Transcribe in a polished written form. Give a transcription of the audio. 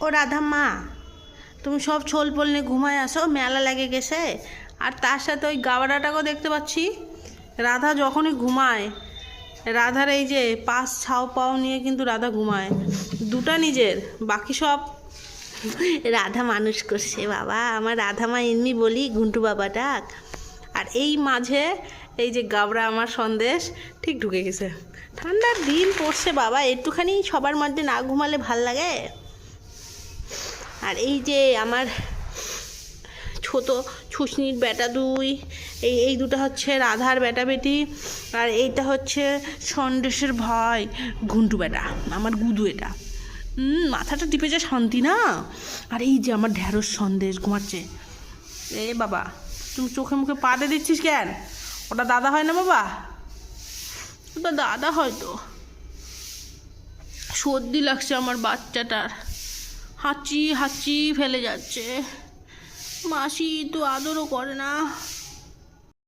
ও রাধা মা, তুমি সব ছোল পোল নিয়ে ঘুমায় আসো, মেলা লেগে গেছে। আর তার সাথে ওই গাওয়াটাকেও দেখতে পাচ্ছি। রাধা যখনই ঘুমায়, রাধার এই যে পাশ ছাও পাও নিয়ে কিন্তু রাধা ঘুমায়, দুটা নিজের, বাকি সব রাধা মানুষ করছে বাবা। আমার রাধা মা এমনি বলি ঘুন্টু বাবা ডাক। আর এই মাঝে এই যে গাবড়া আমার সন্দেশ ঠিক ঢুকে গেছে। ঠান্ডার দিন পড়ছে বাবা, একটুখানি সবার মধ্যে না ঘুমালে ভাল লাগে। আর এই যে আমার ছোট ছুসনির বেটা দুই, এই দুটো হচ্ছে রাধার বেটা বেটি, আর এইটা হচ্ছে সন্দেশের ভাই ঘুন্টু বেটা, আমার গুদু। এটা মাথাটা টিপে যা শান্তি না। আর এই যে আমার ঢ্যাঁড়স সন্দেশ ঘুমাচ্ছে। এ বাবা, তুমি চোখে মুখে পাতে দিচ্ছিস কেন? ওটা দাদা হয় না বাবা, ওটা দাদা হয়তো। সর্দি লাগছে আমার বাচ্চাটার, হাঁচি হাঁচি ফেলে যাচ্ছে। মাসি তো আদরও করে না।